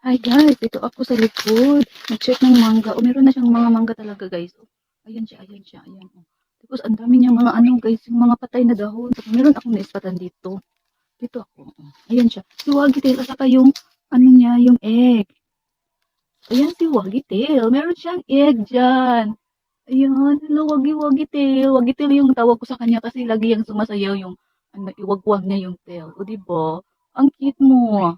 Hi guys, dito ako sa likod. Nag-check ng mangga. Oh, meron na siyang mga mangga talaga guys. Oh, ayan siya, ayan siya, ayan. Oh. Tapos ang dami niya mga ano guys, yung mga patay na dahon. Tapos meron akong naispatan dito. Dito ako. Oh. Ayan siya. Si Wagitail at saka yung ano niya, yung egg. Ayan si Wagitail. Meron siyang egg dyan. Ayan, hello Wagitail. Wagitail yung tawag ko sa kanya kasi lagi yung sumasayaw yung ano, iwagwag niya yung tail. O diba? Ang cute mo. Ah.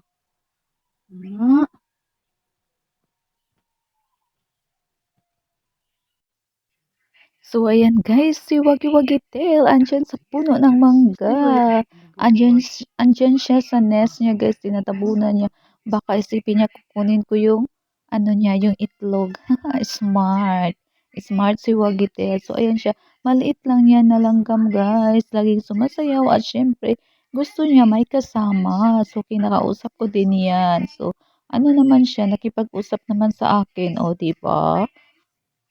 So, ayan guys, si Wagi Wagi Tail, andyan sa puno ng mangga. Andyan siya sa nest niya guys, tinatabunan niya. Baka isipin niya kukunin ko yung, ano niya, yung itlog. Smart. Smart si Wagi Tail. So, ayan siya. Maliit lang niya na langgam guys. Laging sumasayaw at syempre, gusto niya may kasama. So, kinakausap ko din yan. So, ano naman siya, nakipag-usap naman sa akin. O, diba?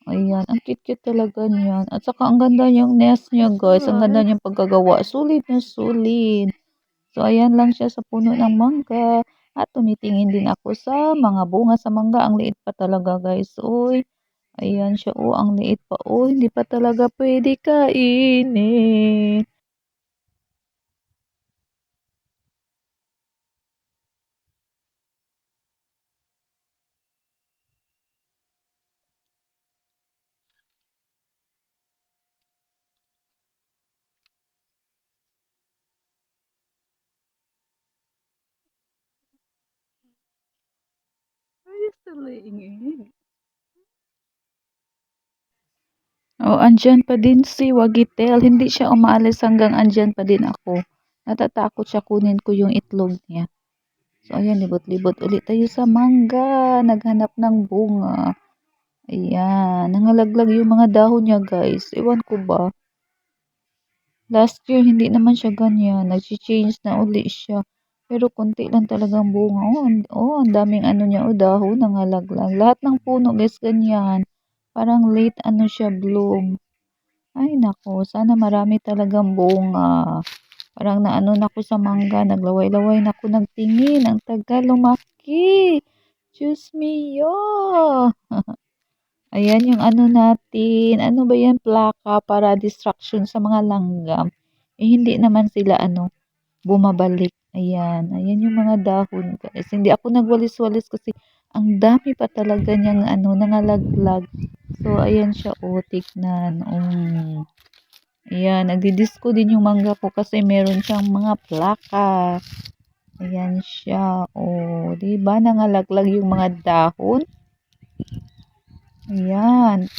Ayan, ang cute-cute talaga niyan. At saka ang ganda niyang nest niya, guys. Ang ganda niyang pagkagawa. Sulit na sulit. So, ayan lang siya sa puno ng mangga. At tumitingin din ako sa mga bunga sa mangga. Ang liit pa talaga, guys. Uy, ayan siya. Oh, ang liit pa. Oh, hindi pa talaga pwede kainin. Are you still laying egg? Oh, andyan pa din si Wagitel. Hindi siya umaalis hanggang andyan pa din ako. Natatakot siya kunin ko yung itlog niya. So, ayan, libot-libot ulit tayo sa mangga. Naghanap ng bunga. Ayan, nangalaglag yung mga dahon niya, guys. Ewan ko ba. Last year, hindi naman siya ganyan. Nag-change na uli siya. Pero konti lang talagang bunga. Ang daming ano niya, dahon, nangalaglag. Lahat ng puno, guys, ganyan. Parang late, ano siya, bloom. Ay, nako, sana marami talagang bunga. Parang naano na ako sa mangga, naglaway-laway na ako nagtingin. Ang tagal lumaki. Diyos mio. Ayan yung ano natin. Ano ba yan? Plaka para distraction sa mga langgam. Eh, hindi naman sila ano, bumabalik. Ayan. Ayan yung mga dahon, guys. Hindi ako nagwalis-walis kasi ang dami pa talaga niyang ano, nangalaglag. So, ayan siya. O, tignan. Ayan, nagdi-disco din yung mangga ko kasi meron siyang mga plaka. Ayan siya. O, di ba nangalaglag yung mga dahon? Ayan.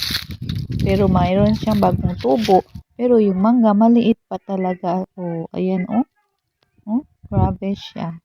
Pero mayroon siyang bagong tubo. Pero yung mangga maliit pa talaga. O, ayan oh. Oh, grabe siya.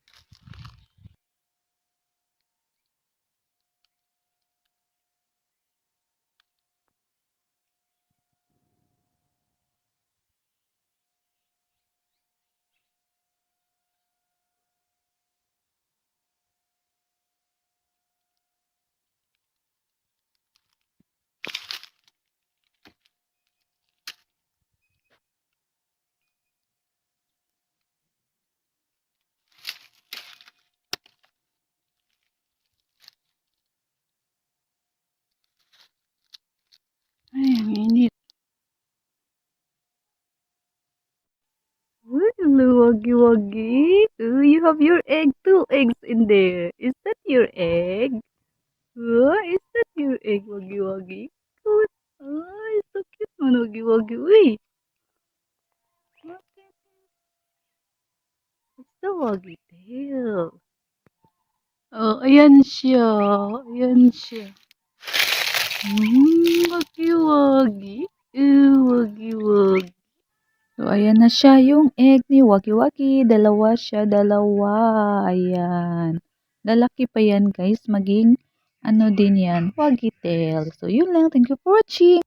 Ay, ang init. Uy, wagi wagi. You have your egg, two eggs in there. Is that your egg? Is that your egg, wagi wagi? Good. Ay, so cute man, wagi wagi. Uy, it's the wagi tail. Oh, ayan siya. Ayan siya. Wagi-wagi. Wagi-wagi. So, ayan na siya yung egg ni Wagi Wagi. Dalawa siya, dalawa. Ayan. Lalaki pa yan, guys. Maging, ano din yan, Wagi tail. So, yun lang. Thank you for watching.